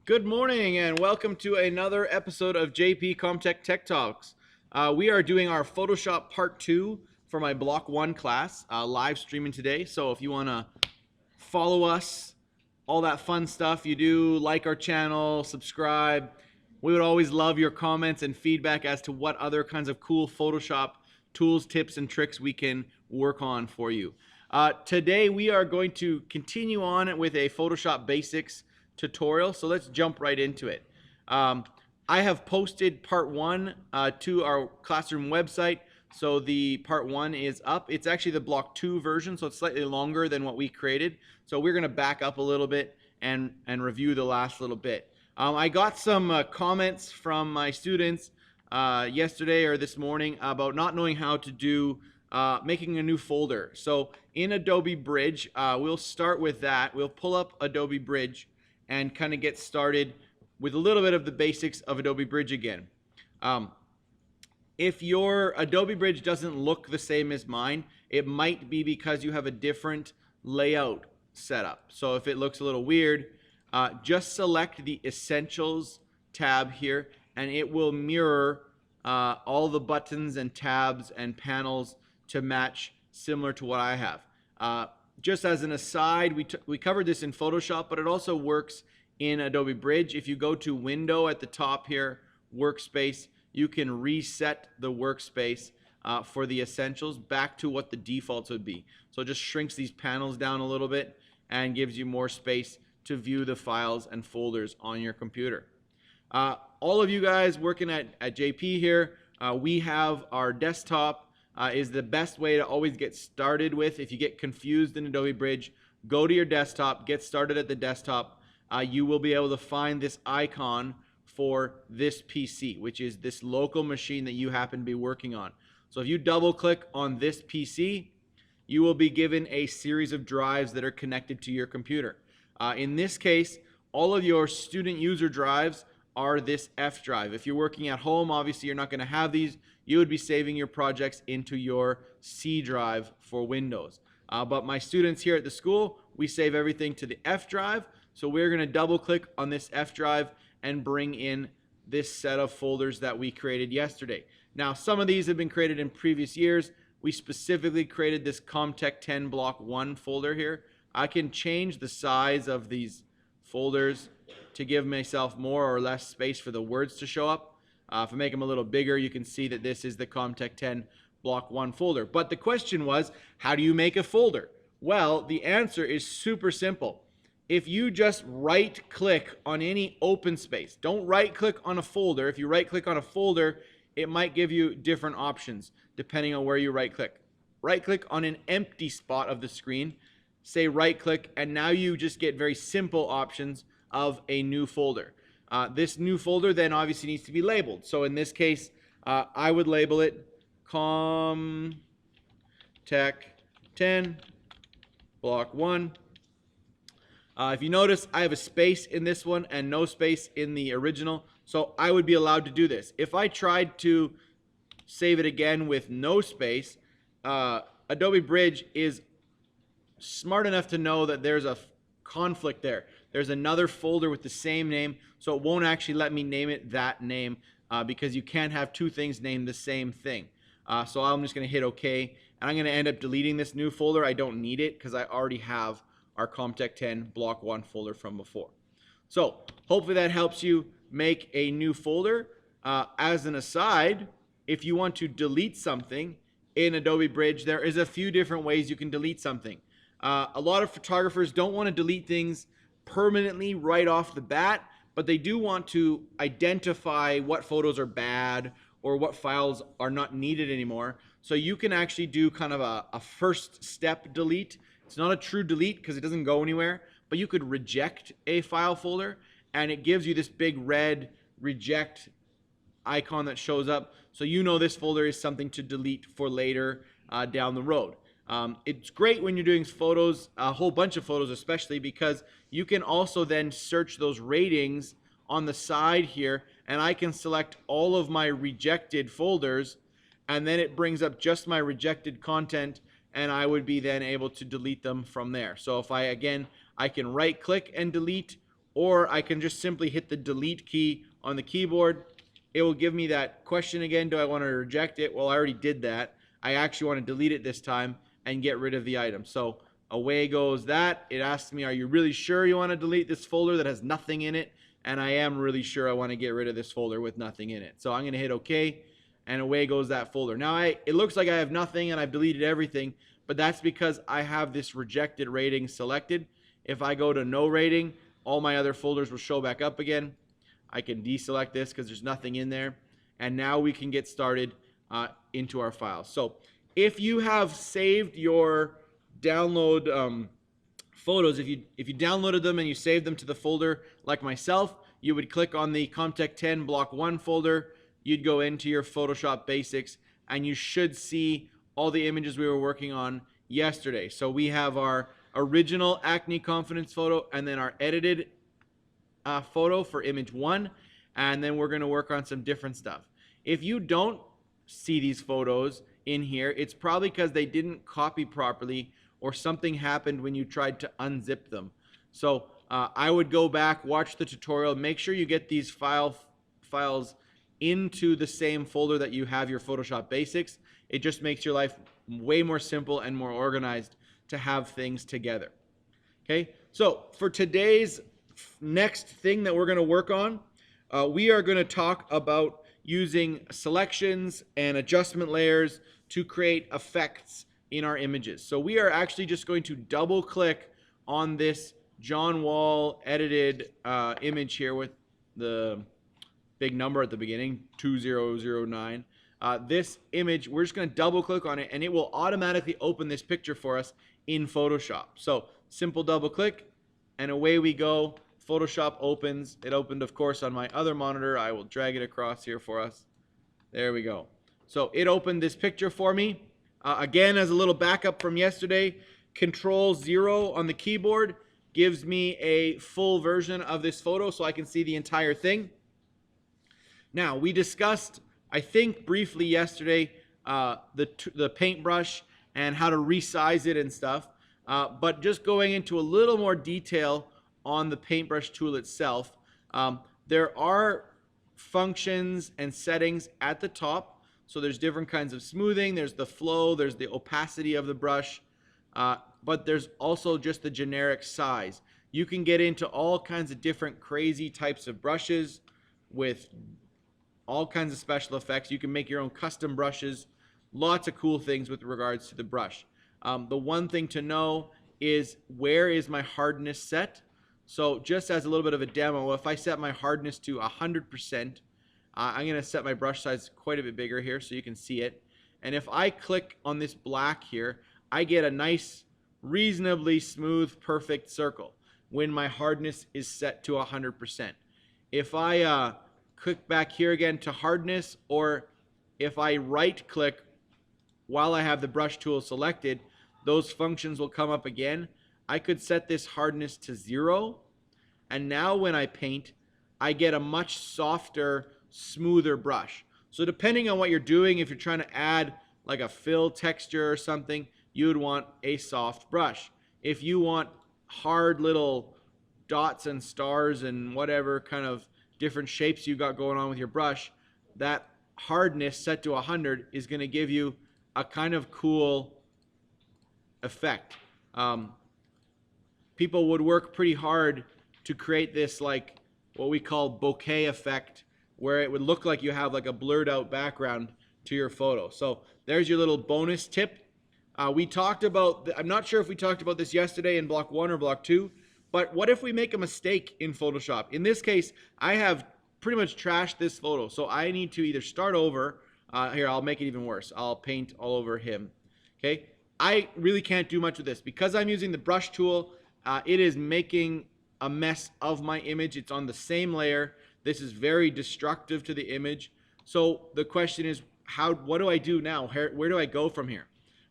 Good morning and welcome to another episode of JP Comtech Tech Talks. We are doing our Photoshop Part 2 for my Block 1 class, live streaming today. So if you want to follow us, all that fun stuff you do, like our channel, subscribe. We would always love your comments and feedback as to what other kinds of cool Photoshop tools, tips, and tricks we can work on for you. Today we are going to continue on with a Photoshop Basics tutorial, so let's jump right into it. I have posted part 1 to our classroom website, so the part 1 is up. It's actually the block 2 version, so it's slightly longer than what we created. So we're going to back up a little bit and review the last little bit. I got some comments from my students yesterday or this morning about not knowing how to do making a new folder. So in Adobe Bridge, we'll start with that. We'll pull up Adobe Bridge and kind of get started with a little bit of the basics of Adobe Bridge again. If your Adobe Bridge doesn't look the same as mine, it might be because you have a different layout setup. So if it looks a little weird, just select the Essentials tab here and it will mirror all the buttons and tabs and panels to match similar to what I have. Just as an aside, we covered this in Photoshop, but it also works in Adobe Bridge. If you go to Window at the top here, Workspace, you can reset the workspace for the Essentials back to what the defaults would be. So it just shrinks these panels down a little bit and gives you more space to view the files and folders on your computer. All of you guys working at JP here, we have our desktop. Is the best way to always get started with. If you get confused in Adobe Bridge, go to your desktop, get started at the desktop. You will be able to find this icon for this PC, which is this local machine that you happen to be working on. So if you double click on this PC, you will be given a series of drives that are connected to your computer. In this case, all of your student user drives are this F drive. If you're working at home, obviously you're not going to have these. You would be saving your projects into your C drive for Windows. But my students here at the school, we save everything to the F drive. So we're going to double click on this F drive and bring in this set of folders that we created yesterday. Now, some of these have been created in previous years. We specifically created this Comtech 10 block 1 folder here. I can change the size of these folders to give myself more or less space for the words to show up. If I make them a little bigger, you can see that this is the Comtech 10 block 1 folder. But the question was, how do you make a folder? Well, the answer is super simple. If you just right click on any open space, don't right click on a folder. If you right click on a folder, it might give you different options depending on where you right click. Right click on an empty spot of the screen, say right click, and now you just get very simple options of a new folder. This new folder then obviously needs to be labeled. So in this case, I would label it Comtech 10 block 1. If you notice, I have a space in this one and no space in the original. So I would be allowed to do this. If I tried to save it again with no space, Adobe Bridge is smart enough to know that there's a conflict there. There's another folder with the same name, so it won't actually let me name it that name because you can't have two things named the same thing. So I'm just going to hit OK, and I'm going to end up deleting this new folder. I don't need it because I already have our Comtech 10 block 1 folder from before. So hopefully that helps you make a new folder. As an aside, if you want to delete something in Adobe Bridge, there is a few different ways you can delete something. A lot of photographers don't want to delete things permanently right off the bat, but they do want to identify what photos are bad or what files are not needed anymore. So you can actually do kind of a first step delete. It's not a true delete because it doesn't go anywhere, but you could reject a file folder and it gives you this big red reject icon that shows up. So you know this folder is something to delete for later down the road. It's great when you're doing photos, a whole bunch of photos especially, because you can also then search those ratings on the side here, and I can select all of my rejected folders, and then it brings up just my rejected content, and I would be then able to delete them from there. So if I can right click and delete, or I can just simply hit the delete key on the keyboard. It will give me that question again. Do I want to reject it? Well, I already did that. I actually want to delete it this time and get rid of the item. So away goes that. It asks me, are you really sure you want to delete this folder that has nothing in it? And I am really sure I want to get rid of this folder with nothing in it. So I'm going to hit OK, and away goes that folder. Now it looks like I have nothing and I've deleted everything, but that's because I have this rejected rating selected. If I go to no rating, all my other folders will show back up again. I can deselect this because there's nothing in there. And now we can get started into our files. So if you have saved your download photos, if you downloaded them and you saved them to the folder like myself, you would click on the Comtech 10 Block 1 folder. You'd go into your Photoshop Basics, and you should see all the images we were working on yesterday. So we have our original acne confidence photo, and then our edited photo for image 1, and then we're going to work on some different stuff. If you don't see these photos in here, it's probably because they didn't copy properly or something happened when you tried to unzip them. So I would go back, watch the tutorial, make sure you get these files into the same folder that you have your Photoshop Basics. It just makes your life way more simple and more organized to have things together. Okay, so for today's next thing that we're going to work on, we are going to talk about using selections and adjustment layers to create effects in our images. So we are actually just going to double click on this John Wall edited image here with the big number at the beginning, 2009. This image, we're just going to double click on it, and it will automatically open this picture for us in Photoshop. So simple double click, and away we go. Photoshop opens. It opened, of course, on my other monitor. I will drag it across here for us. There we go. So it opened this picture for me. Again, as a little backup from yesterday, Control-0 on the keyboard gives me a full version of this photo so I can see the entire thing. Now, we discussed, I think, briefly yesterday the paintbrush and how to resize it and stuff. But just going into a little more detail on the paintbrush tool itself, there are functions and settings at the top. So there's different kinds of smoothing, there's the flow, there's the opacity of the brush, but there's also just the generic size. You can get into all kinds of different crazy types of brushes with all kinds of special effects. You can make your own custom brushes, lots of cool things with regards to the brush. The one thing to know is, where is my hardness set? So just as a little bit of a demo, if I set my hardness to 100%, I'm going to set my brush size quite a bit bigger here so you can see it. And if I click on this black here, I get a nice, reasonably smooth, perfect circle when my hardness is set to 100%. If I click back here again to hardness, or if I right click while I have the brush tool selected, those functions will come up again. I could set this hardness to 0, and now when I paint, I get a much softer, smoother brush. So depending on what you're doing, if you're trying to add like a fill texture or something, you would want a soft brush. If you want hard little dots and stars and whatever kind of different shapes you got going on with your brush, that hardness set to 100 is going to give you a kind of cool effect. People would work pretty hard to create this, like what we call bokeh effect, where it would look like you have like a blurred out background to your photo. So there's your little bonus tip. We talked about, I'm not sure if we talked about this yesterday in block 1 or block 2, but what if we make a mistake in Photoshop? In this case, I have pretty much trashed this photo, so I need to either start over. Here, I'll make it even worse. I'll paint all over him. Okay, I really can't do much with this because I'm using the brush tool. It is making a mess of my image. It's on the same layer. This is very destructive to the image. So the question is, what do I do now? Where do I go from here?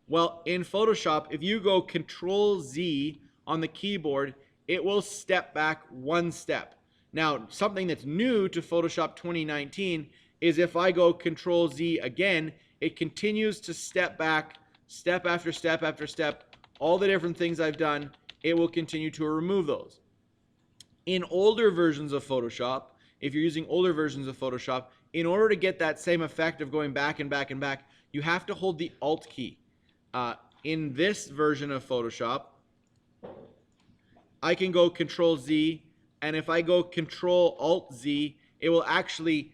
Well, in Photoshop, if you go Control-Z on the keyboard, it will step back one step. Now, something that's new to Photoshop 2019 is if I go Control-Z again, it continues to step back, step after step after step, all the different things I've done, it will continue to remove those. In older versions of Photoshop, if you're using older versions of Photoshop, in order to get that same effect of going back and back and back, you have to hold the Alt key. In this version of Photoshop, I can go Control Z, and if I go Control Alt Z, it will actually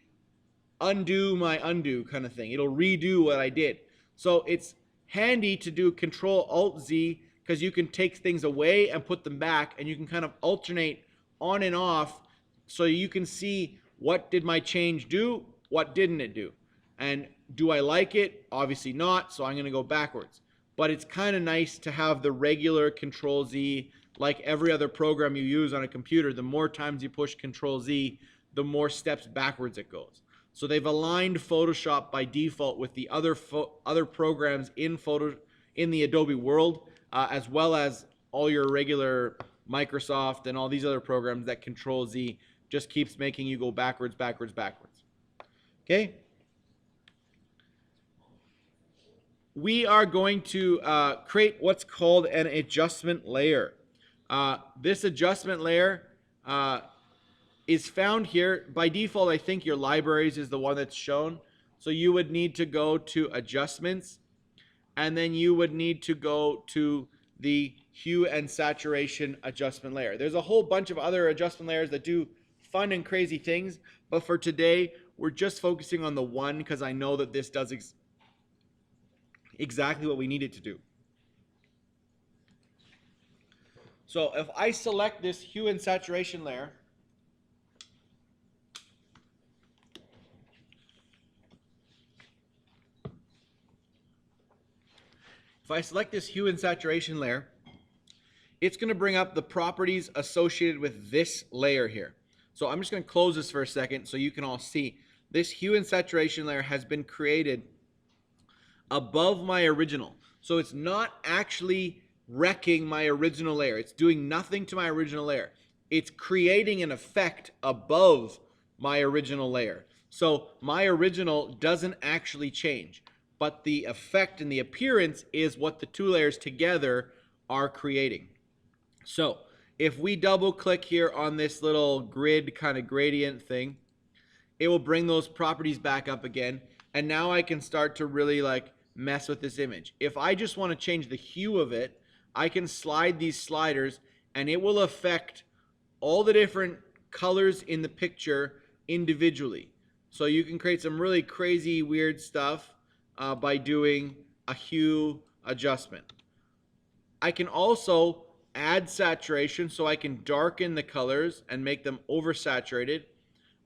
undo my undo kind of thing. It'll redo what I did. So it's handy to do Control Alt Z because you can take things away and put them back, and you can kind of alternate on and off so you can see what did my change do, what didn't it do. And do I like it? Obviously not, so I'm going to go backwards. But it's kind of nice to have the regular Control Z like every other program you use on a computer. The more times you push Control Z, the more steps backwards it goes. So they've aligned Photoshop by default with the other programs in the Adobe world, as well as all your regular Microsoft and all these other programs that Control Z just keeps making you go backwards, backwards, backwards. Okay? We are going to create what's called an adjustment layer. This adjustment layer is found here. By default, I think your libraries is the one that's shown. So you would need to go to Adjustments, and then you would need to go to the Hue and Saturation Adjustment Layer. There's a whole bunch of other adjustment layers that do fun and crazy things, but for today, we're just focusing on the one because I know that this does exactly what we need it to do. So if I select this Hue and Saturation layer, it's going to bring up the properties associated with this layer here. So I'm just going to close this for a second so you can all see. This Hue and Saturation layer has been created above my original. So it's not actually wrecking my original layer. It's doing nothing to my original layer. It's creating an effect above my original layer. So my original doesn't actually change, but the effect and the appearance is what the two layers together are creating. So if we double click here on this little grid kind of gradient thing, it will bring those properties back up again. And now I can start to really like mess with this image. If I just want to change the hue of it, I can slide these sliders and it will affect all the different colors in the picture individually. So you can create some really crazy weird stuff by doing a hue adjustment. I can also add saturation, so I can darken the colors and make them oversaturated,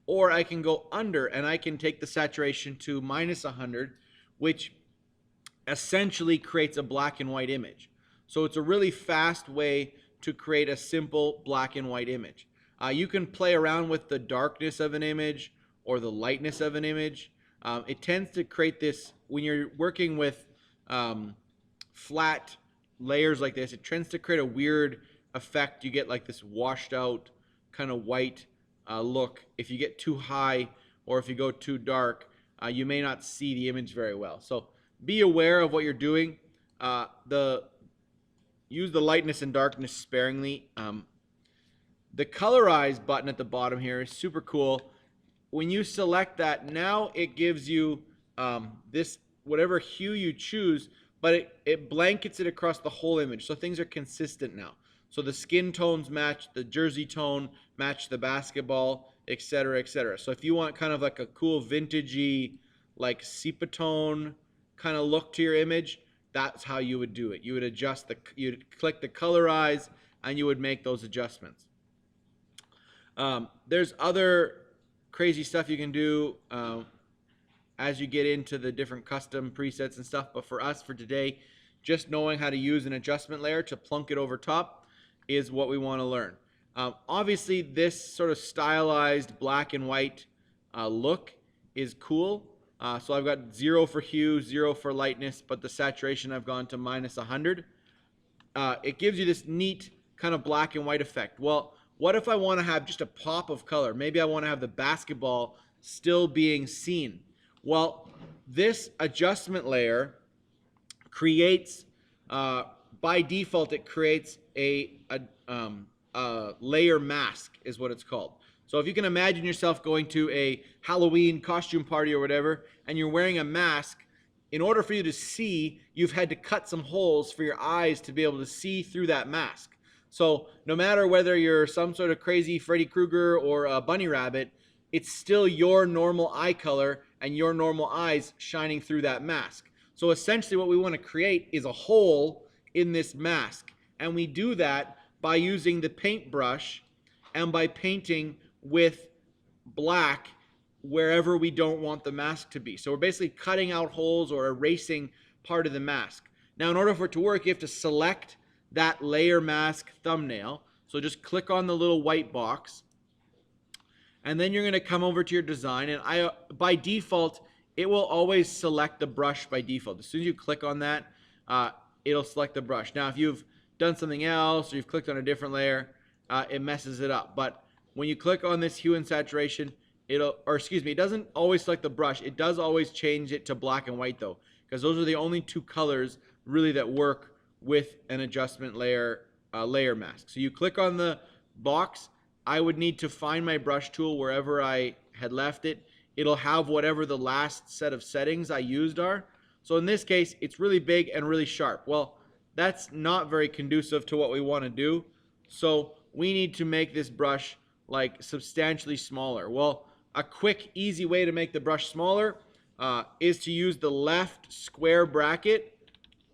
or I can go under and I can take the saturation to -100, which essentially creates a black and white image. So it's a really fast way to create a simple black and white image. You can play around with the darkness of an image or the lightness of an image. It tends to create this, when you're working with flat layers like this, it tends to create a weird effect. You get like this washed out kind of white look. If you get too high or if you go too dark, you may not see the image very well. So be aware of what you're doing. Use the lightness and darkness sparingly. The colorize button at the bottom here is super cool. When you select that, now it gives you this whatever hue you choose, but it blankets it across the whole image, so things are consistent now. So the skin tones match the jersey tone, match the basketball, etc., etc. So if you want kind of like a cool vintagey, like sepia tone kind of look to your image, that's how you would do it. You would adjust you'd click the colorize, and you would make those adjustments. There's other crazy stuff you can do as you get into the different custom presets and stuff, but for us, for today, just knowing how to use an adjustment layer to plunk it over top is what we want to learn. Obviously, this sort of stylized black and white look is cool. So I've got 0 for hue, 0 for lightness, but the saturation I've gone to -100. It gives you this neat kind of black and white effect. Well, what if I want to have just a pop of color? Maybe I want to have the basketball still being seen. Well, this adjustment layer creates, by default, it creates a layer mask is what it's called. So if you can imagine yourself going to a Halloween costume party or whatever, and you're wearing a mask, in order for you to see, you've had to cut some holes for your eyes to be able to see through that mask. So no matter whether you're some sort of crazy Freddy Krueger or a bunny rabbit, it's still your normal eye color and your normal eyes shining through that mask. So essentially what we want to create is a hole in this mask. And we do that by using the paintbrush and by painting with black wherever we don't want the mask to be. So we're basically cutting out holes or erasing part of the mask. Now, in order for it to work, you have to select that layer mask thumbnail. So just click on the little white box. And then you're going to come over to your design. And by default, it will always select the brush by default. As soon as you click on that, it'll select the brush. Now, if you've done something else or you've clicked on a different layer, it messes it up. But when you click on this hue and saturation, it doesn't always select the brush. It does always change it to black and white though, because those are the only two colors really that work with an adjustment layer mask. So you click on the box. I would need to find my brush tool wherever I had left it. It'll have whatever the last set of settings I used are. So in this case, it's really big and really sharp. Well, that's not very conducive to what we want to do. So we need to make this brush like substantially smaller. Well, a quick, easy way to make the brush smaller is to use the left square bracket,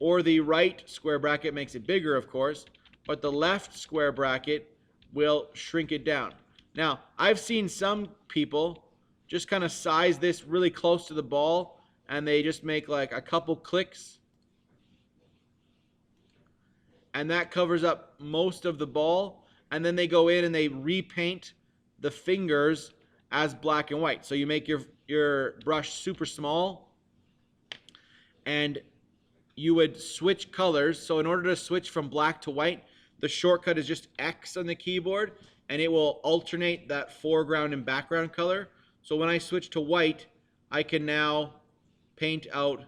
or the right square bracket makes it bigger, of course, but the left square bracket will shrink it down. Now, I've seen some people just kind of size this really close to the ball, and they just make like a couple clicks, and that covers up most of the ball, and then they go in and they repaint the fingers as black and white. So you make your brush super small, and you would switch colors. So in order to switch from black to white, the shortcut is just X on the keyboard, and it will alternate that foreground and background color. So when I switch to white, I can now paint out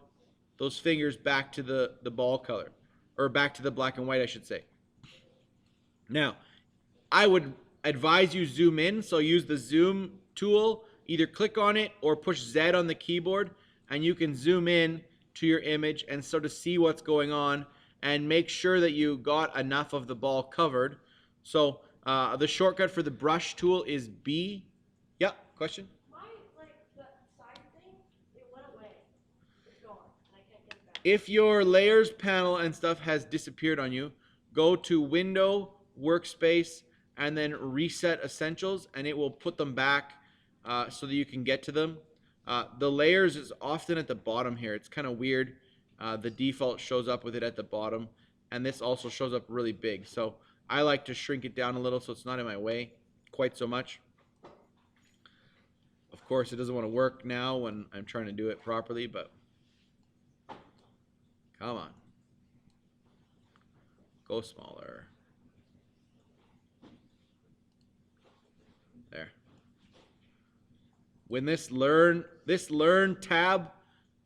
those fingers back to the ball color, or back to the black and white, I should say. Now, I would advise you zoom in, so use the zoom tool. Either click on it or push Z on the keyboard, and you can zoom in to your image and sort of see what's going on, and make sure that you got enough of the ball covered. So the shortcut for the brush tool is B. Yeah, question? The side thing, it went away. It's gone, and I can't get it back. If your layers panel and stuff has disappeared on you, go to Window, Workspace, and then Reset Essentials, and it will put them back so that you can get to them. The layers is often at the bottom here. It's kind of weird. The default shows up with it at the bottom, and this also shows up really big. So I like to shrink it down a little so it's not in my way quite so much. Of course, it doesn't want to work now when I'm trying to do it properly, but come on. Go smaller. There. When this learn tab,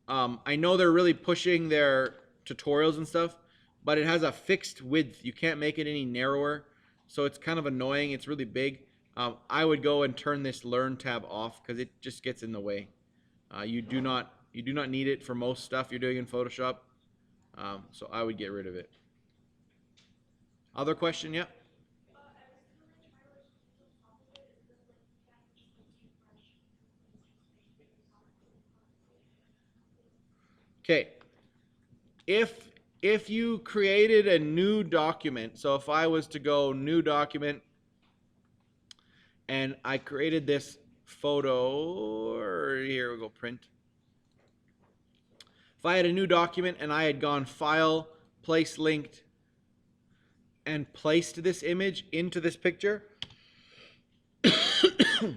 I know they're really pushing their tutorials and stuff, but it has a fixed width. You can't make it any narrower, so it's kind of annoying. It's really big. I would go and turn this learn tab off because it just gets in the way. You do not need it for most stuff you're doing in Photoshop, so I would get rid of it. Other question? Yeah. Okay, if you created a new document, so if I was to go new document and I created this photo, or here we go, print. If I had a new document and I had gone file, place linked, and placed this image into this picture,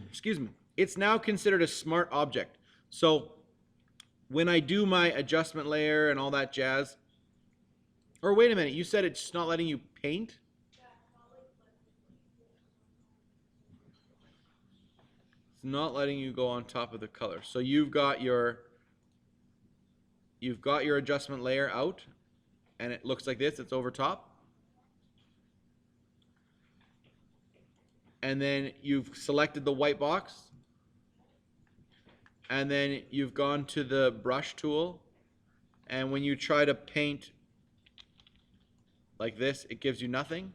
excuse me, it's now considered a smart object. So when I do my adjustment layer and all that jazz, or wait a minute, you said it's not letting you paint? It's not letting you go on top of the color. So you've got your adjustment layer out, and it looks like this, it's over top. and then you've selected the white box, and then you've gone to the brush tool, and when you try to paint like this, it gives you nothing.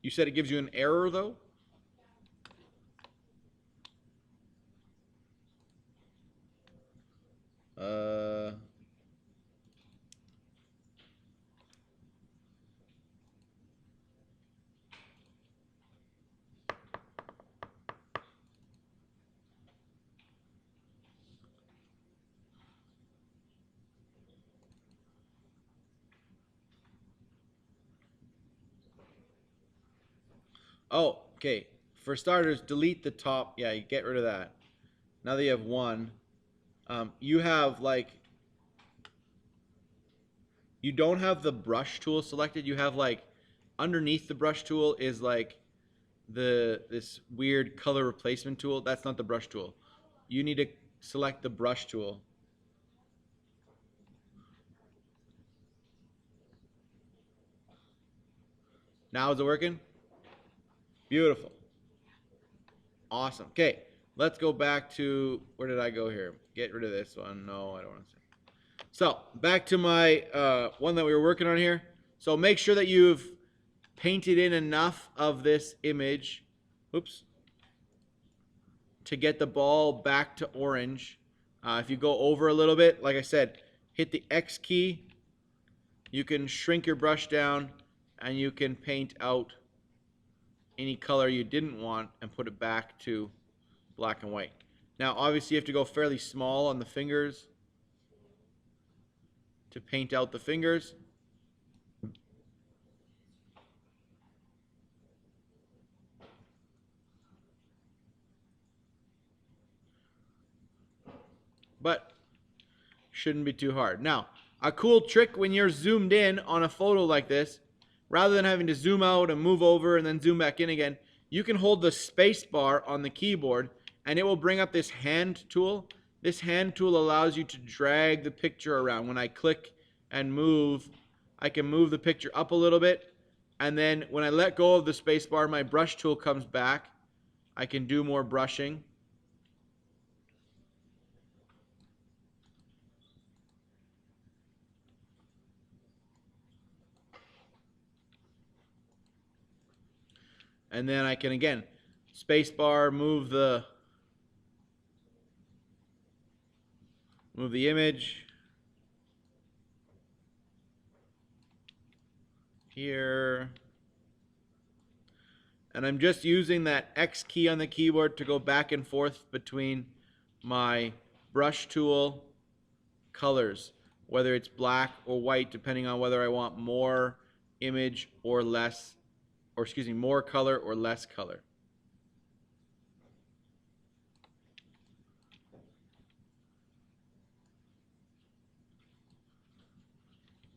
You said it gives you an error though? Oh, okay. For starters, delete the top. Yeah, you get rid of that. Now that you have one, you have like, you don't have the brush tool selected. You have like, underneath the brush tool is like this weird color replacement tool. That's not the brush tool. You need to select the brush tool. Now is it working? Beautiful. Awesome. Okay, let's go back to, where did I go here? Get rid of this one. No, I don't want to say. So back to my one that we were working on here. So make sure that you've painted in enough of this image, oops, to get the ball back to orange. If you go over a little bit, like I said, hit the X key. You can shrink your brush down, and you can paint out any color you didn't want and put it back to black and white. Now, obviously, you have to go fairly small on the fingers to paint out the fingers. But shouldn't be too hard. Now, a cool trick when you're zoomed in on a photo like this, rather than having to zoom out and move over and then zoom back in again, you can hold the space bar on the keyboard and it will bring up this hand tool. This hand tool allows you to drag the picture around. When I click and move, I can move the picture up a little bit, and then when I let go of the space bar, my brush tool comes back. I can do more brushing. And then I can, again, space bar, move the image here. And I'm just using that X key on the keyboard to go back and forth between my brush tool colors, whether it's black or white, depending on whether I want more image or less, or excuse me, more color or less color.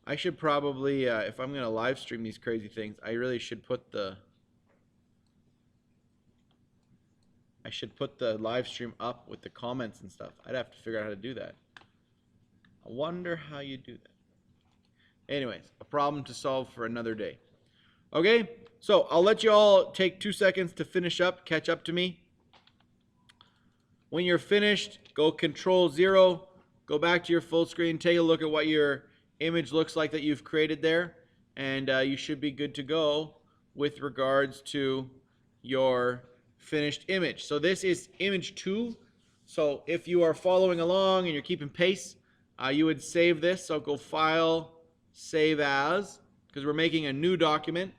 I should probably, if I'm going to live stream these crazy things, I really should put the live stream up with the comments and stuff. I'd have to figure out how to do that. I wonder how you do that. Anyways, a problem to solve for another day. Okay, so I'll let you all take 2 seconds to finish up, catch up to me. When you're finished, go Control-0, go back to your full screen, take a look at what your image looks like that you've created there, and you should be good to go with regards to your finished image. So this is image 2. So if you are following along and you're keeping pace, you would save this. So go File, Save As, because we're making a new document,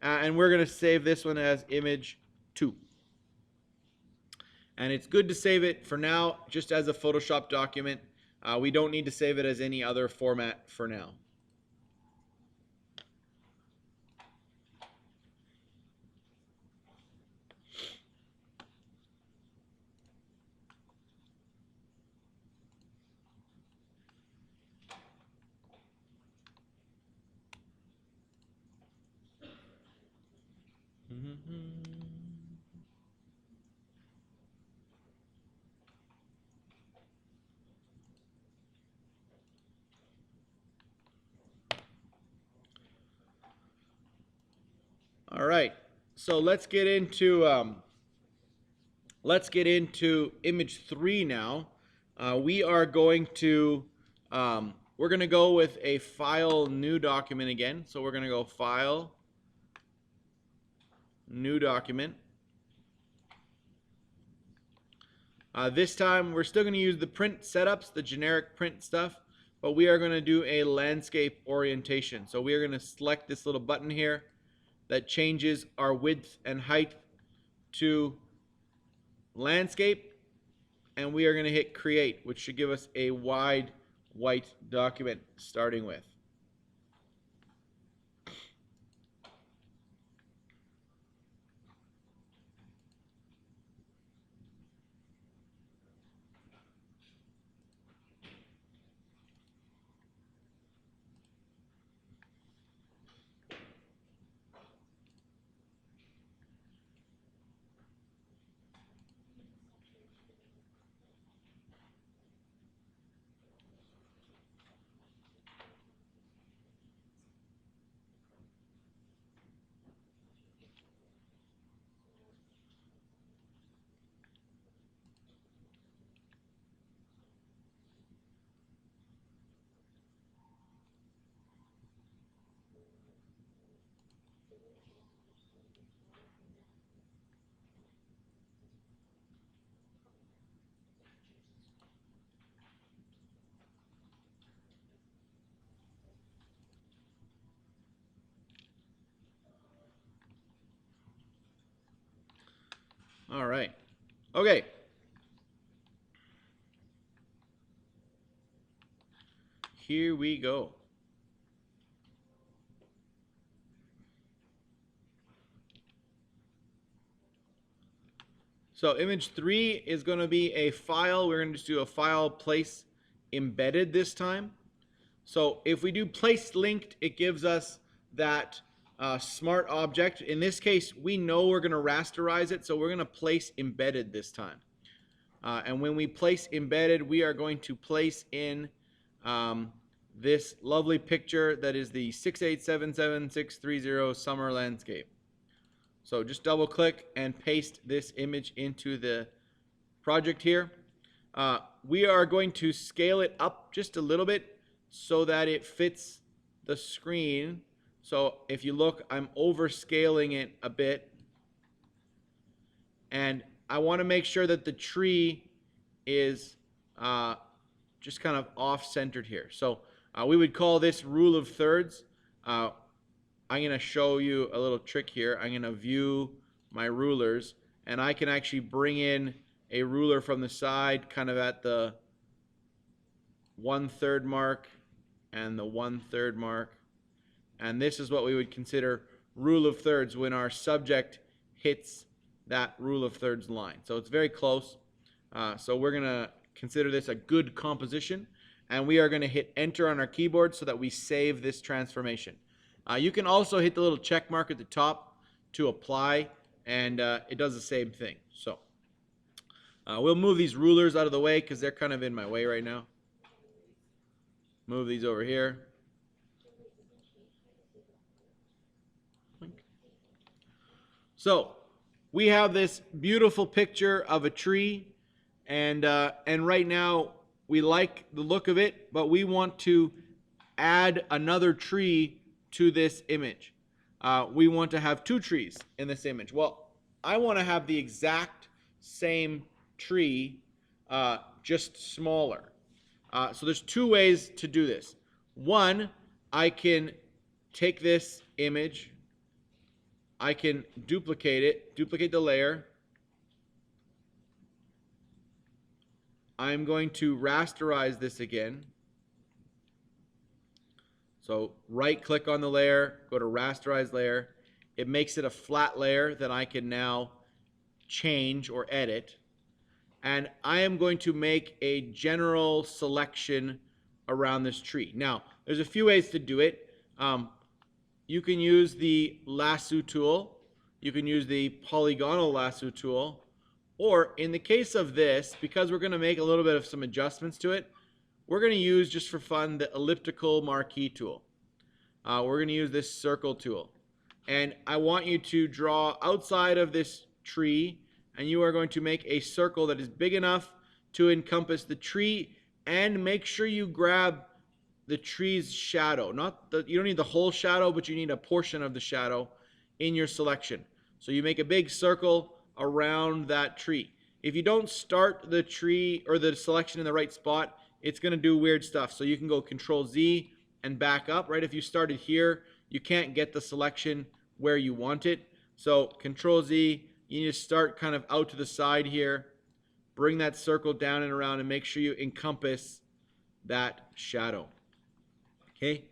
and we're going to save this one as image 2. And it's good to save it for now just as a Photoshop document. We don't need to save it as any other format for now. So let's get into image 3 now. We're going to go with a file new document again. So we're going to go file new document. This time we're still going to use the print setups, the generic print stuff, but we are going to do a landscape orientation. So we are going to select this little button here that changes our width and height to landscape, and we are going to hit create, which should give us a wide white document starting with. All right. Okay. Here we go. So image 3 is going to be a file. We're going to just do a file place embedded this time. So if we do place linked, it gives us that smart object. In this case, we know we're going to rasterize it, so we're going to place embedded this time. And when we place embedded, we are going to place in this lovely picture that is the 6877630 summer landscape. So just double click and paste this image into the project here. We are going to scale it up just a little bit so that it fits the screen. So if you look, I'm overscaling it a bit. And I want to make sure that the tree is just kind of off-centered here. So we would call this rule of thirds. I'm going to show you a little trick here. I'm going to view my rulers, and I can actually bring in a ruler from the side kind of at the 1/3 mark and the 1/3 mark. And this is what we would consider rule of thirds when our subject hits that rule of thirds line. So it's very close. So we're going to consider this a good composition, and we are going to hit enter on our keyboard so that we save this transformation. You can also hit the little check mark at the top to apply, and it does the same thing. So we'll move these rulers out of the way because they're kind of in my way right now. Move these over here. So we have this beautiful picture of a tree, and right now we like the look of it, but we want to add another tree to this image. We want to have two trees in this image. Well, I want to have the exact same tree, just smaller. So there's two ways to do this. One, I can take this image, I can duplicate it, duplicate the layer. I'm going to rasterize this again. So right click on the layer, go to rasterize layer. It makes it a flat layer that I can now change or edit. And I am going to make a general selection around this tree. Now, there's a few ways to do it. You can use the lasso tool. You can use the polygonal lasso tool. Or in the case of this, because we're going to make a little bit of some adjustments to it, we're going to use, just for fun, the elliptical marquee tool. We're going to use this circle tool. And I want you to draw outside of this tree, and you are going to make a circle that is big enough to encompass the tree, and make sure you grab the tree's shadow. You don't need the whole shadow, but you need a portion of the shadow in your selection. So you make a big circle around that tree. If you don't start the tree or the selection in the right spot, it's going to do weird stuff. So you can go Control Z and back up, right? If you started here, you can't get the selection where you want it. So Control Z, you need to start kind of out to the side here, bring that circle down and around, and make sure you encompass that shadow. Okay?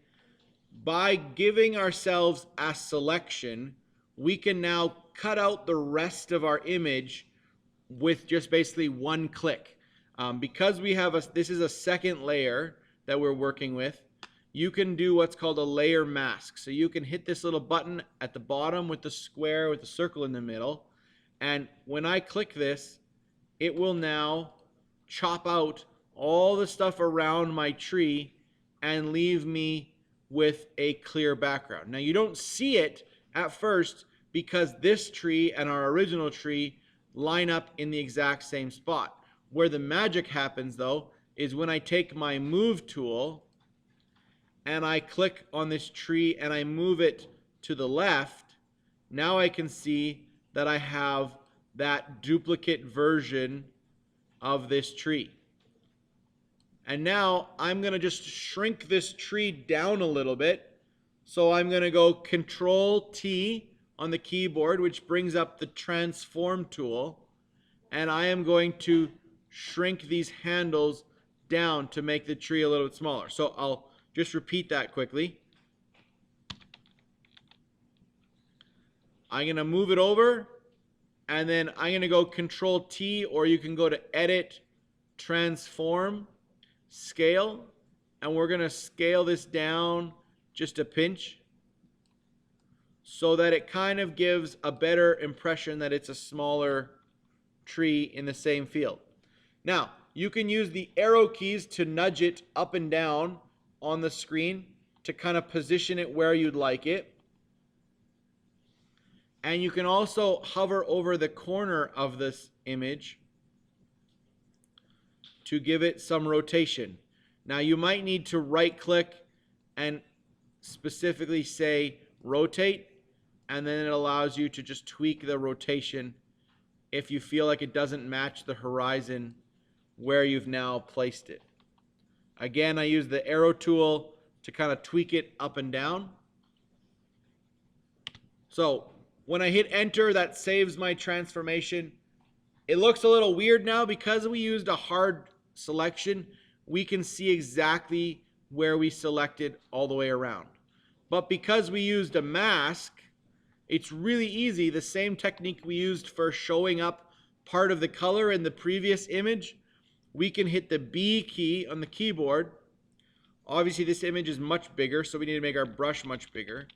By giving ourselves a selection, we can now cut out the rest of our image with just basically one click. Because we have this is a second layer that we're working with, you can do what's called a layer mask. So you can hit this little button at the bottom with the square with the circle in the middle, and when I click this, it will now chop out all the stuff around my tree and leave me with a clear background. Now you don't see it at first because this tree and our original tree line up in the exact same spot. Where the magic happens though is when I take my move tool and I click on this tree and I move it to the left, now I can see that I have that duplicate version of this tree. And now I'm going to just shrink this tree down a little bit. So I'm going to go Control T on the keyboard, which brings up the transform tool. And I am going to shrink these handles down to make the tree a little bit smaller. So I'll just repeat that quickly. I'm going to move it over, and then I'm going to go Control T, or you can go to Edit, Transform, Scale, and we're going to scale this down just a pinch so that it kind of gives a better impression that it's a smaller tree in the same field. Now, you can use the arrow keys to nudge it up and down on the screen to kind of position it where you'd like it. And you can also hover over the corner of this image to give it some rotation. Now you might need to right click and specifically say rotate, and then it allows you to just tweak the rotation if you feel like it doesn't match the horizon where you've now placed it. Again, I use the arrow tool to kind of tweak it up and down. So when I hit enter, that saves my transformation. It looks a little weird now because we used a hard selection. We can see exactly where we selected all the way around. But because we used a mask, it's really easy. The same technique we used for showing up part of the color in the previous image, we can hit the B key on the keyboard. Obviously this image is much bigger, so we need to make our brush much bigger.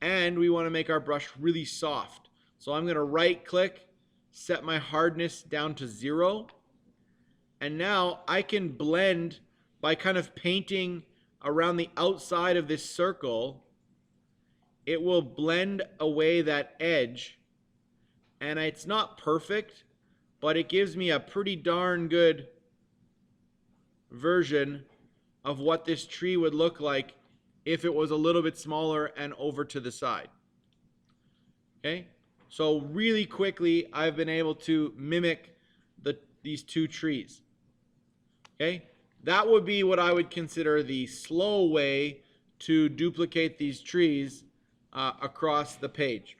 And we want to make our brush really soft. So I'm going to right click, set my hardness down to 0. And now I can blend by kind of painting around the outside of this circle. It will blend away that edge. And it's not perfect, but it gives me a pretty darn good version of what this tree would look like if it was a little bit smaller and over to the side. Okay, so really quickly I've been able to mimic these two trees. Okay, that would be what I would consider the slow way to duplicate these trees across the page.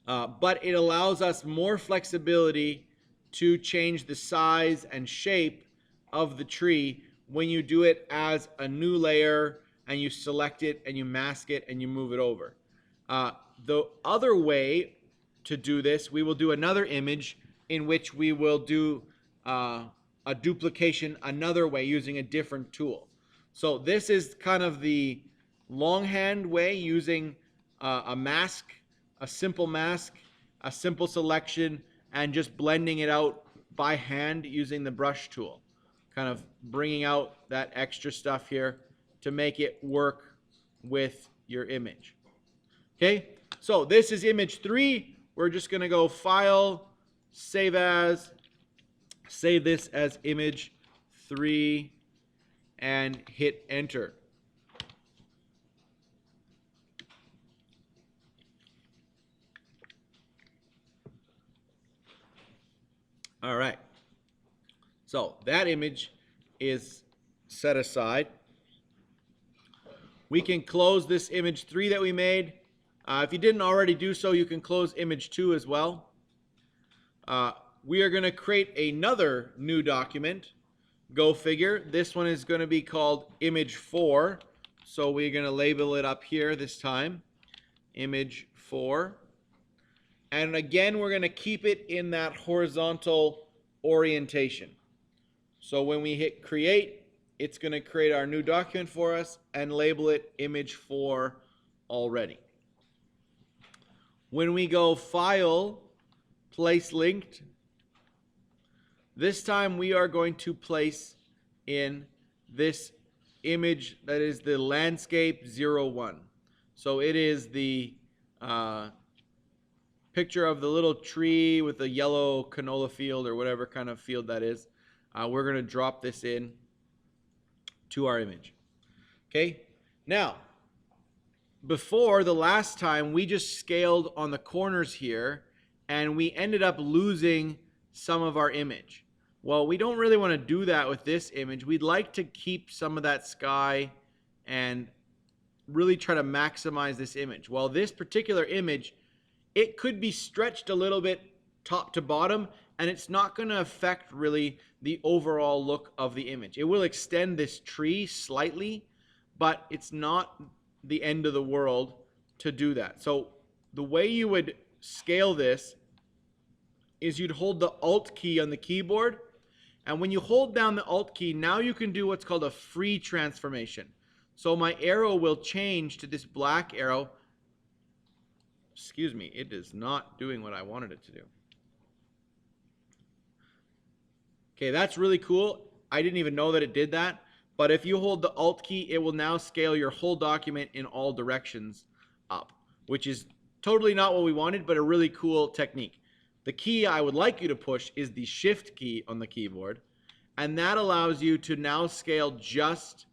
But it allows us more flexibility to change the size and shape of the tree when you do it as a new layer and you select it and you mask it and you move it over. The other way to do this, we will do another image in which we will do a duplication another way using a different tool. So this is kind of the longhand way, using a mask, a simple selection, and just blending it out by hand using the brush tool. Kind of bringing out that extra stuff here to make it work with your image. Okay, so this is image 3. We're just going to go File, Save As, save this as image 3, and hit Enter. All right. So that image is set aside. We can close this image 3 that we made. If you didn't already do so, you can close image 2 as well. We are going to create another new document. Go figure. This one is going to be called image 4. So we're going to label it up here this time. Image 4. And again, we're going to keep it in that horizontal orientation. So when we hit create, it's going to create our new document for us and label it image 4 already. When we go File, Place Linked, this time we are going to place in this image that is the landscape 01. So it is the picture of the little tree with the yellow canola field or whatever kind of field that is. We're going to drop this in to our image. Okay, now before the last time we just scaled on the corners here and we ended up losing some of our image. Well, we don't really want to do that with this image. We'd like to keep some of that sky and really try to maximize this image. Well, this particular image, it could be stretched a little bit top to bottom, and it's not going to affect really the overall look of the image. It will extend this tree slightly, but it's not the end of the world to do that. So the way you would scale this is you'd hold the Alt key on the keyboard, and when you hold down the Alt key, now you can do what's called a free transformation. So my arrow will change to this black arrow. Excuse me, it is not doing what I wanted it to do. Okay, that's really cool. I didn't even know that it did that. But if you hold the Alt key, it will now scale your whole document in all directions up, which is totally not what we wanted, but a really cool technique. The key I would like you to push is the Shift key on the keyboard, and that allows you to now scale just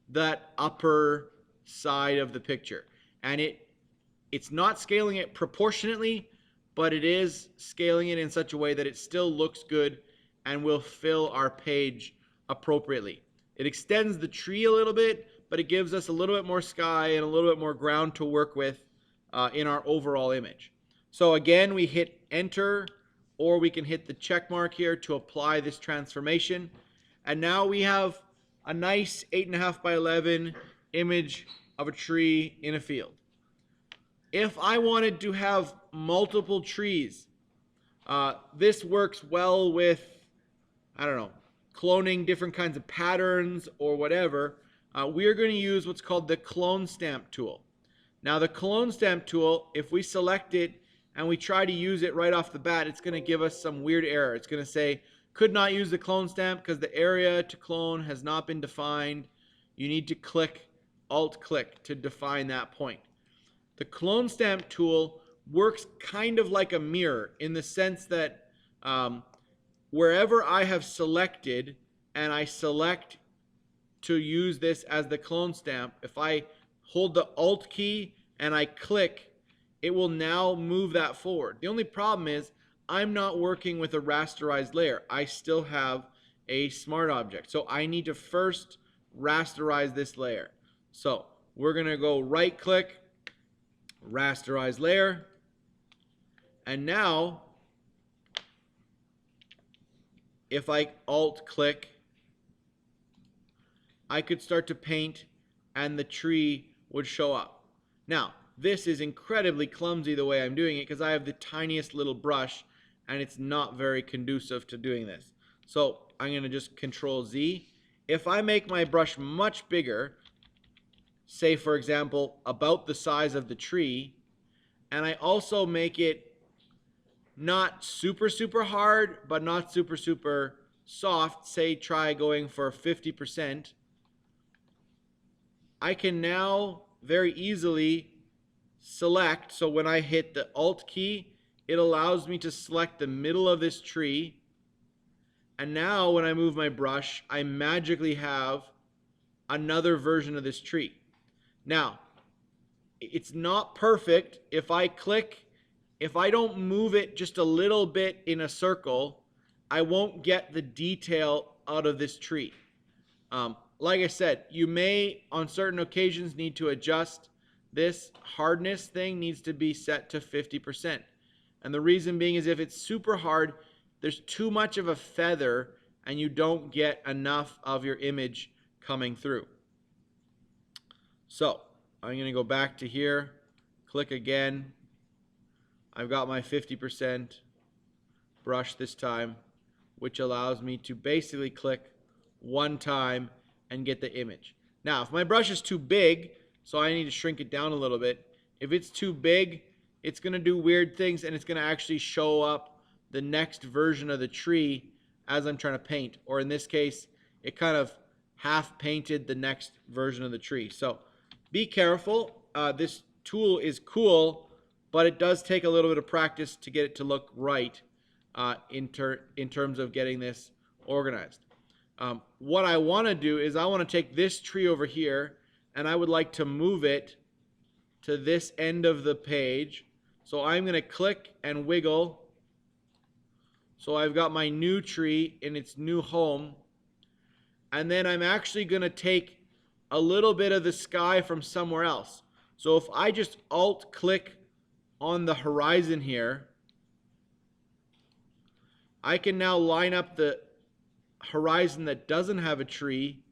that upper side of the picture. And it's not scaling it proportionately, but it is scaling it in such a way that it still looks good and will fill our page appropriately. It extends the tree a little bit, but it gives us a little bit more sky and a little bit more ground to work with in our overall image. So again, we hit Enter, or we can hit the check mark here to apply this transformation. And now we have a nice 8.5 by 11 image of a tree in a field. If I wanted to have multiple trees, this works well with, I don't know, cloning different kinds of patterns or whatever. We are going to use what's called the clone stamp tool. Now the clone stamp tool, if we select it and we try to use it right off the bat, it's going to give us some weird error. It's going to say, could not use the clone stamp because the area to clone has not been defined. You need to click Alt-click to define that point. The clone stamp tool works kind of like a mirror in the sense that wherever I have selected and I select to use this as the clone stamp, if I hold the Alt key and I click, it will now move that forward. The only problem is I'm not working with a rasterized layer. I still have a smart object. So I need to first rasterize this layer. So we're going to go right click, rasterize layer, and now if I Alt click, I could start to paint and the tree would show up. Now this is incredibly clumsy the way I'm doing it because I have the tiniest little brush and it's not very conducive to doing this. So I'm going to just Control Z. If I make my brush much bigger, say for example about the size of the tree, and I also make it not super hard but not super soft, say try going for 50%, I can now very easily select, so when I hit the Alt key, it allows me to select the middle of this tree. And now when I move my brush, I magically have another version of this tree. Now, it's not perfect. If I don't move it just a little bit in a circle, I won't get the detail out of this tree. Like I said, you may on certain occasions need to adjust. This hardness thing needs to be set to 50%. And the reason being is if it's super hard, there's too much of a feather and you don't get enough of your image coming through. So I'm going to go back to here, click again. I've got my 50% brush this time, which allows me to basically click one time and get the image. Now, if my brush is too big, so I need to shrink it down a little bit, if it's too big, it's going to do weird things and it's going to actually show up the next version of the tree as I'm trying to paint. Or in this case, it kind of half painted the next version of the tree. So be careful. This tool is cool, but it does take a little bit of practice to get it to look right in terms of getting this organized. What I want to do is I want to take this tree over here and I would like to move it to this end of the page. So I'm going to click and wiggle. So I've got my new tree in its new home. And then I'm actually going to take a little bit of the sky from somewhere else. So if I just Alt click on the horizon here, I can now line up the horizon that doesn't have a tree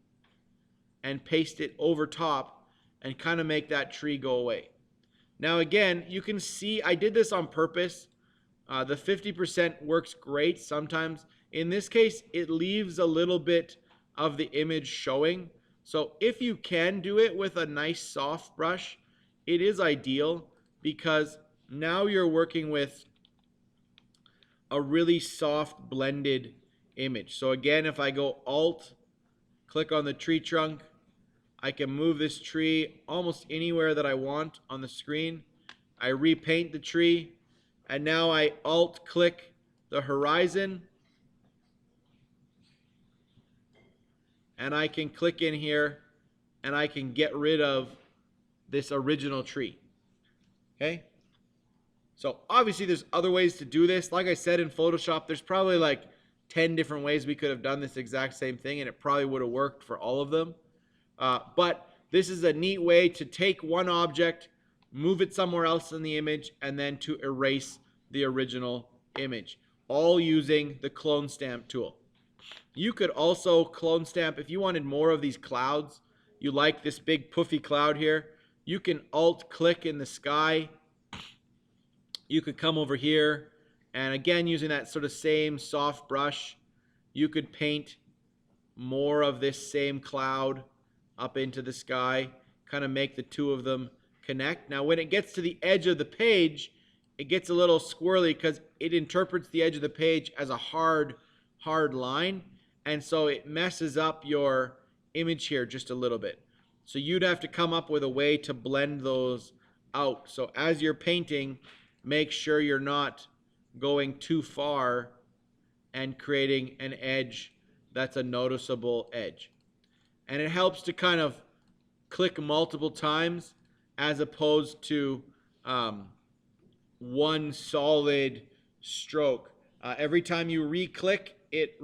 and paste it over top and kind of make that tree go away. Now again, you can see I did this on purpose. The 50% works great sometimes. In this case, it leaves a little bit of the image showing. So if you can do it with a nice soft brush, it is ideal because now you're working with a really soft blended image. So again, if I go Alt, click on the tree trunk, I can move this tree almost anywhere that I want on the screen. I repaint the tree, and now I Alt click the horizon, and I can click in here and I can get rid of this original tree. Okay? So obviously there's other ways to do this. Like I said, in Photoshop, there's probably like 10 different ways we could have done this exact same thing, and it probably would have worked for all of them. But this is a neat way to take one object, move it somewhere else in the image, and then to erase the original image, all using the clone stamp tool. You could also clone stamp if you wanted more of these clouds. You like this big puffy cloud here, you can Alt click in the sky. You could come over here, and again, using that sort of same soft brush, you could paint more of this same cloud up into the sky, kind of make the two of them connect. Now, when it gets to the edge of the page, it gets a little squirrely because it interprets the edge of the page as a hard line, and so it messes up your image here just a little bit. So you'd have to come up with a way to blend those out. So as you're painting, make sure you're not going too far and creating an edge that's a noticeable edge. And it helps to kind of click multiple times as opposed to one solid stroke. Every time you re-click, it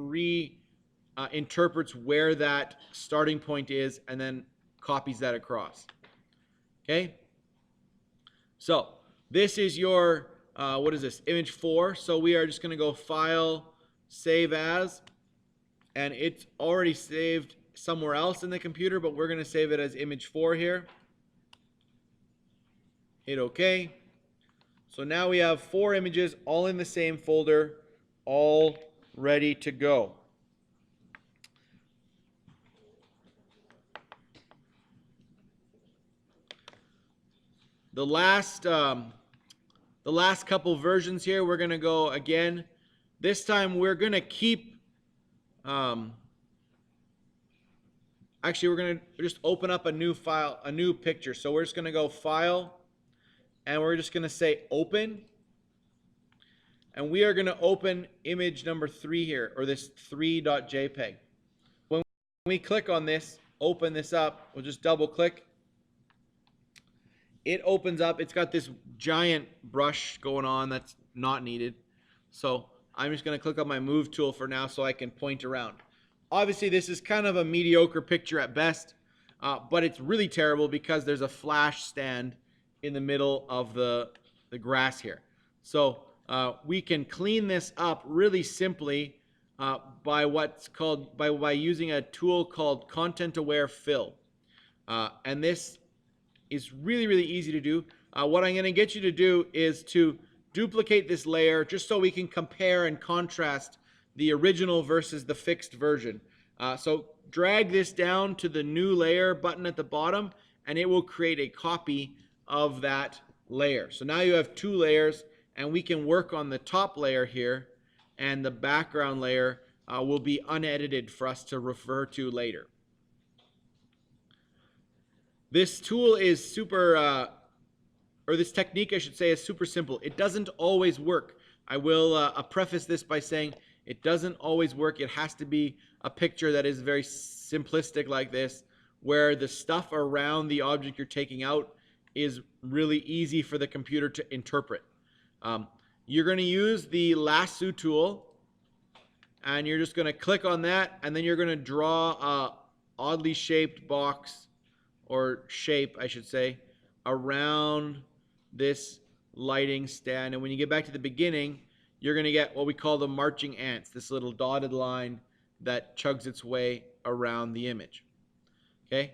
interprets where that starting point is and then copies that across. Okay? So this is your, what is this, image 4. So we are just going to go File, Save As, and it's already saved somewhere else in the computer, but we're going to save it as image 4 here. Hit OK. So now we have 4 images all in the same folder, all ready to go. The last couple versions here, we're going to go again. This time we're going to keep, actually we're going to just open up a new file, a new picture. So we're just going to go File, and we're just going to say open. And we are going to open image number 3 here, or this 3.jpg. When we click on this, open this up, we'll just double click. It opens up. It's got this giant brush going on that's not needed. So I'm just going to click on my move tool for now so I can point around. Obviously, this is kind of a mediocre picture at best, but it's really terrible because there's a flash stand in the middle of the grass here. So we can clean this up really simply by what's called by using a tool called Content Aware Fill, and this is really easy to do. What I'm going to get you to do is to duplicate this layer just so we can compare and contrast the original versus the fixed version. So drag this down to the new layer button at the bottom, and it will create a copy of that layer. So now you have 2 layers, and we can work on the top layer here, and the background layer will be unedited for us to refer to later. This tool is super, or this technique I should say, is super simple. It doesn't always work. I will preface this by saying it doesn't always work. It has to be a picture that is very simplistic like this, where the stuff around the object you're taking out is really easy for the computer to interpret. You're going to use the lasso tool, and you're just going to click on that, and then you're going to draw a oddly shaped box, or shape I should say, around this lighting stand. And when you get back to the beginning, you're going to get what we call the marching ants, this little dotted line that chugs its way around the image. Okay?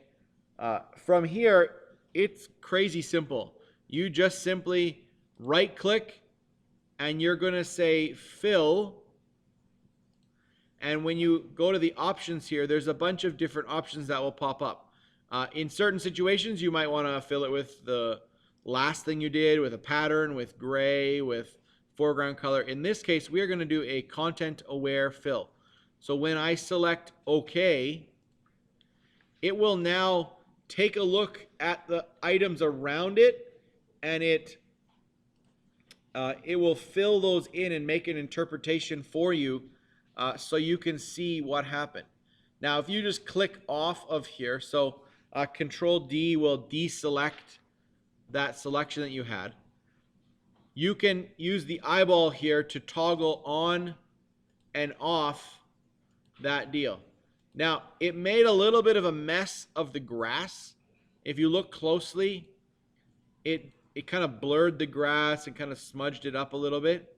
From here, it's crazy simple. You just simply right click, and you're going to say fill. And when you go to the options here, there's a bunch of different options that will pop up. In certain situations, you might want to fill it with the last thing you did, with a pattern, with gray, with foreground color. In this case, we are going to do a content aware fill. So when I select OK, it will now take a look at the items around it, and it will fill those in and make an interpretation for you so you can see what happened. Now, if you just click off of here, so Control D will deselect that selection that you had. You can use the eyeball here to toggle on and off that deal. Now, it made a little bit of a mess of the grass. If you look closely, it kind of blurred the grass and kind of smudged it up a little bit.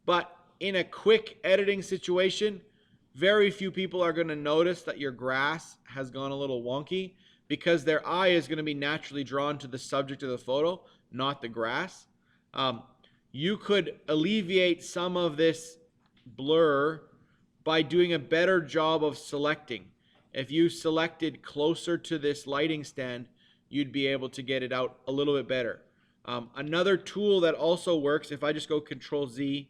But in a quick editing situation, very few people are going to notice that your grass has gone a little wonky, because their eye is going to be naturally drawn to the subject of the photo, not the grass. You could alleviate some of this blur by doing a better job of selecting. If you selected closer to this lighting stand, you'd be able to get it out a little bit better. Another tool that also works, if I just go Control Z,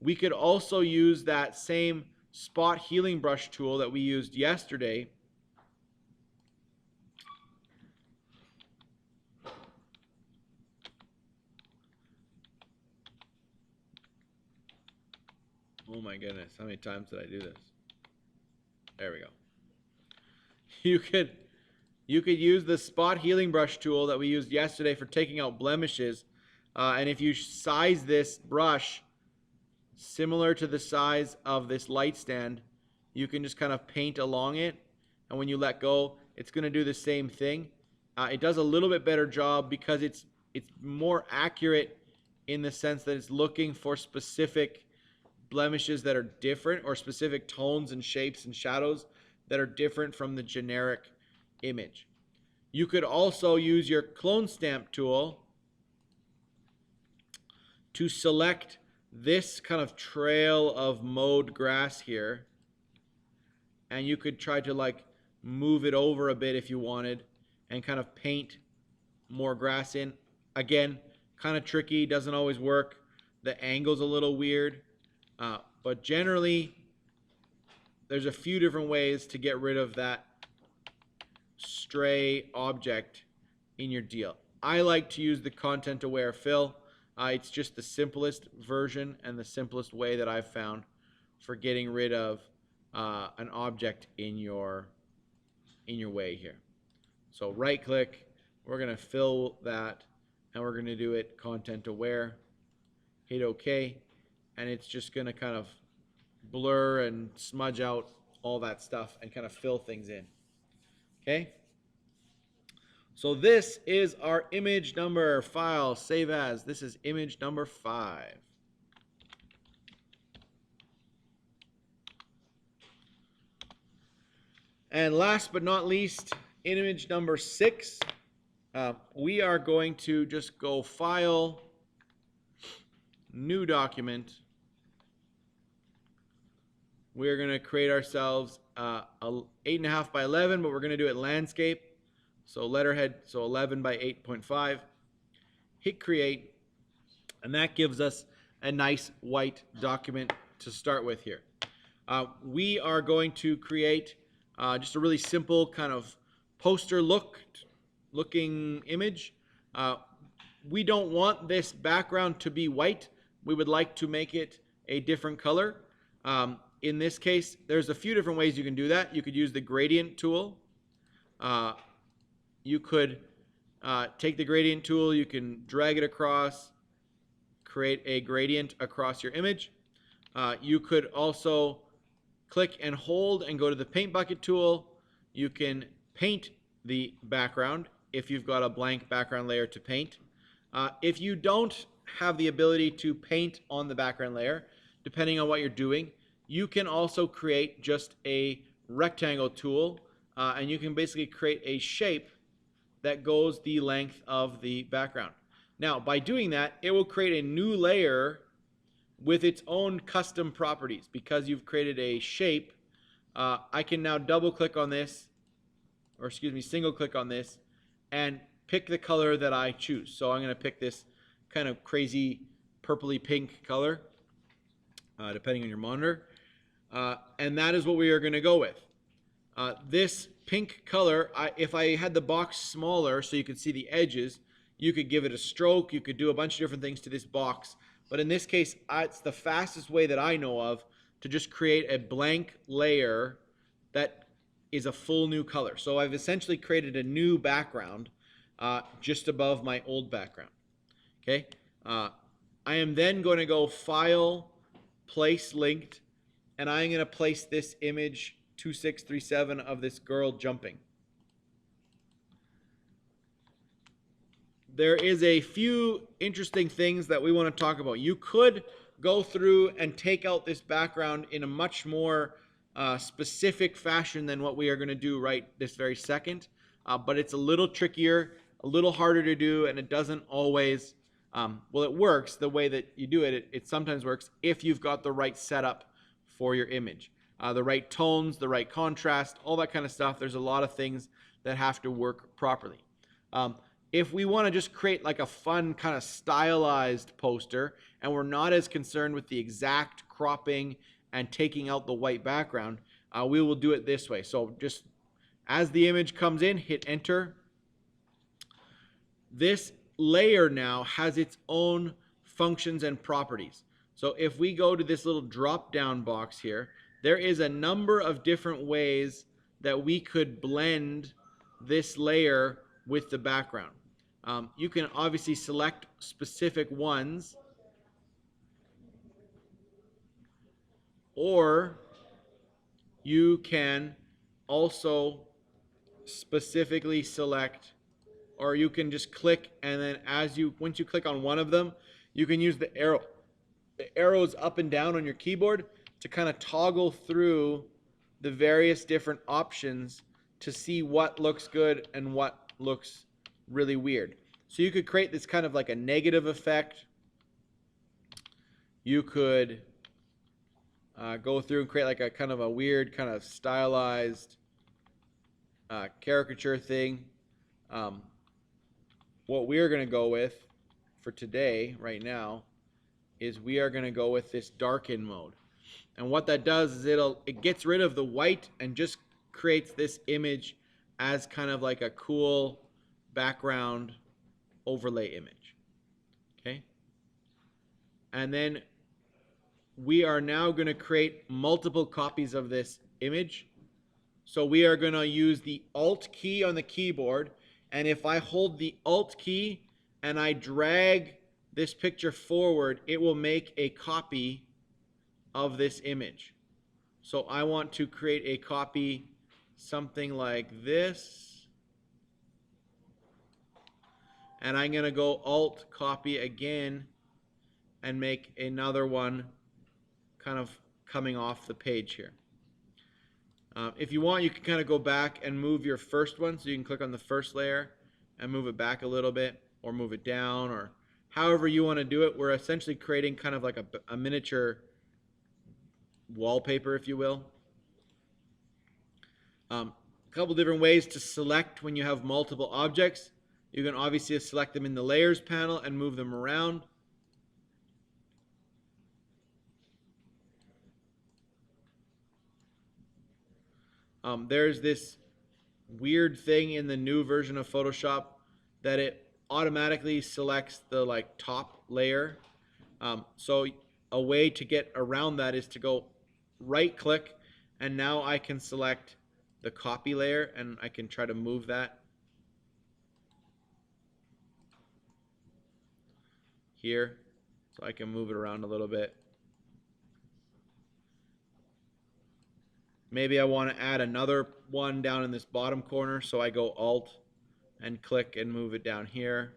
we could also use that same spot healing brush tool that we used yesterday. Oh my goodness, how many times did I do this? There we go. You could use the spot healing brush tool that we used yesterday for taking out blemishes, and if you size this brush similar to the size of this light stand, you can just kind of paint along it, and when you let go, it's going to do the same thing. It does a little bit better job because it's more accurate in the sense that it's looking for specific blemishes that are different, or specific tones and shapes and shadows that are different from the generic image. You could also use your clone stamp tool to select this kind of trail of mowed grass here, and you could try to like move it over a bit if you wanted and kind of paint more grass in. Again, kind of tricky, doesn't always work. The angle's a little weird. But generally, there's a few different ways to get rid of that stray object in your deal. I like to use the content aware fill. It's just the simplest version and the simplest way that I've found for getting rid of an object in your way here. So right click, we're going to fill that, and we're going to do it content aware. Hit OK, and it's just going to kind of blur and smudge out all that stuff and kind of fill things in. Okay? So this is our image number file, save as. This is image number 5. And last but not least, image number 6. We are going to just go File, New Document. We're going to create ourselves a 8.5 by 11, but we're going to do it landscape. So letterhead, so 11 by 8.5. Hit create, and that gives us a nice white document to start with here. We are going to create just a really simple kind of poster looking image. We don't want this background to be white. We would like to make it a different color. In this case, there's a few different ways you can do that. You could use the gradient tool. You could take the gradient tool, you can drag it across, create a gradient across your image. You could also click and hold and go to the paint bucket tool. You can paint the background if you've got a blank background layer to paint. If you don't have the ability to paint on the background layer, depending on what you're doing, you can also create just a rectangle tool, and you can basically create a shape that goes the length of the background. Now, by doing that, it will create a new layer with its own custom properties. Because you've created a shape, I can now double click on this, or excuse me, single click on this, and pick the color that I choose. So I'm going to pick this kind of crazy purpley pink color, depending on your monitor. And that is what we are going to go with. This pink color, if I had the box smaller so you could see the edges, you could give it a stroke, you could do a bunch of different things to this box. But in this case, it's the fastest way that I know of to just create a blank layer that is a full new color. So I've essentially created a new background just above my old background. Okay. I am then going to go File, Place Linked, and I'm going to place this image 2637 of this girl jumping. There is a few interesting things that we want to talk about. You could go through and take out this background in a much more specific fashion than what we are going to do right this very second, but it's a little trickier, a little harder to do, and it doesn't always, well, it works the way that you do it. It sometimes works if you've got the right setup for your image. The right tones, the right contrast, all that kind of stuff. There's a lot of things that have to work properly. If we want to just create like a fun kind of stylized poster, and we're not as concerned with the exact cropping and taking out the white background, we will do it this way. So just as the image comes in, hit enter. This layer now has its own functions and properties. So if we go to this little drop down box here, there is a number of different ways that we could blend this layer with the background. You can obviously select specific ones, or you can also specifically select, or you can just click, and then once you click on one of them, you can use the arrows up and down on your keyboard to kind of toggle through the various different options to see what looks good and what looks really weird. So you could create this kind of like a negative effect. You could go through and create like a kind of a weird kind of stylized caricature thing. What we're going to go with for today, right now, is we are going to go with this darken mode. And what that does is it gets rid of the white and just creates this image as kind of like a cool background overlay image. Okay? And then we are now going to create multiple copies of this image. So we are going to use the Alt key on the keyboard, and if I hold the Alt key and I drag this picture forward, it will make a copy of this image. So I want to create a copy something like this, and I'm going to go Alt copy again and make another one kind of coming off the page here. If you want, you can kind of go back and move your first one. So you can click on the first layer and move it back a little bit, or move it down, or however you want to do it. We're essentially creating kind of like a miniature wallpaper, if you will. A couple different ways to select when you have multiple objects. You can obviously select them in the layers panel and move them around. There's this weird thing in the new version of Photoshop that it automatically selects the like top layer. So a way to get around that is to go right click, and now I can select the copy layer and I can try to move that here. So I can move it around a little bit. Maybe I want to add another one down in this bottom corner, so I go Alt and click and move it down here.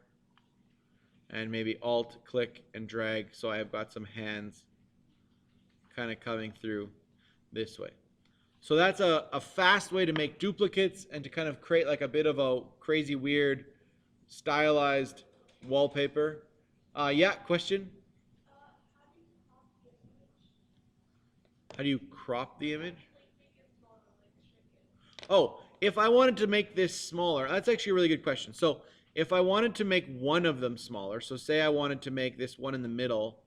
And maybe Alt, click, and drag, so I've got some hands kind of coming through this way. So that's a fast way to make duplicates and to kind of create like a bit of a crazy, weird, stylized wallpaper. Yeah, question? How do you crop the image? Oh, if I wanted to make this smaller, that's actually a really good question. So if I wanted to make one of them smaller, so say I wanted to make this one in the middle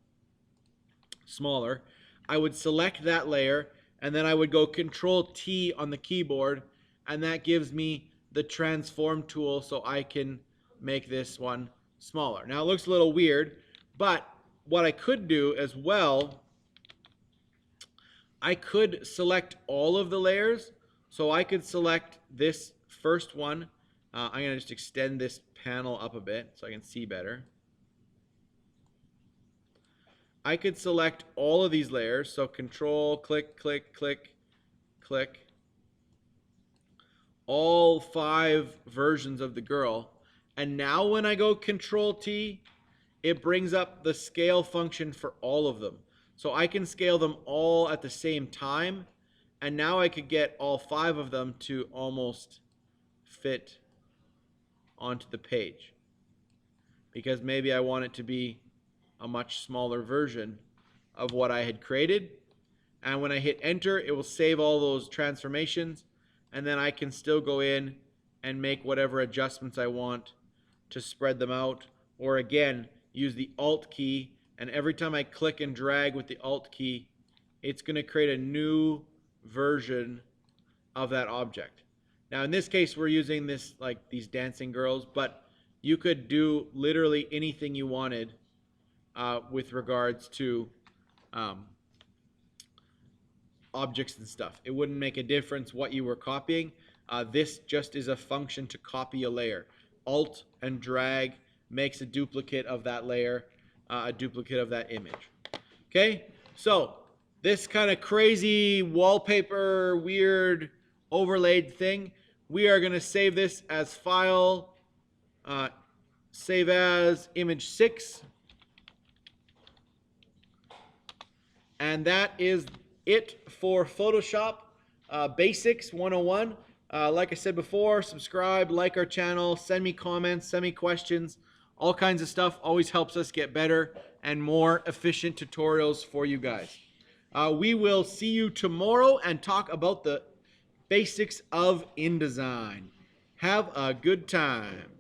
smaller, I would select that layer, and then I would go Control T on the keyboard, and that gives me the transform tool so I can make this one smaller. Now it looks a little weird, but what I could do as well, I could select all of the layers. So I could select this first one. I'm going to just extend this panel up a bit so I can see better. I could select all of these layers. So Control, click, click, click, click. All 5 versions of the girl. And now when I go Control T, it brings up the scale function for all of them. So I can scale them all at the same time. And now I could get all 5 of them to almost fit onto the page. Because maybe I want it to be a much smaller version of what I had created. And when I hit enter, it will save all those transformations. And then I can still go in and make whatever adjustments I want to spread them out. Or again, use the Alt key. And every time I click and drag with the Alt key, it's going to create a new version of that object. Now in this case we're using this like these dancing girls, but you could do literally anything you wanted with regards to objects and stuff. It wouldn't make a difference what you were copying. This just is a function to copy a layer. Alt and drag makes a duplicate of that layer, a duplicate of that image. Okay, so this kind of crazy wallpaper, weird overlaid thing, we are going to save this as file, save as image 6. And that is it for Photoshop Basics 101. Like I said before, subscribe, like our channel, send me comments, send me questions, all kinds of stuff. Always helps us get better and more efficient tutorials for you guys. We will see you tomorrow and talk about the basics of InDesign. Have a good time.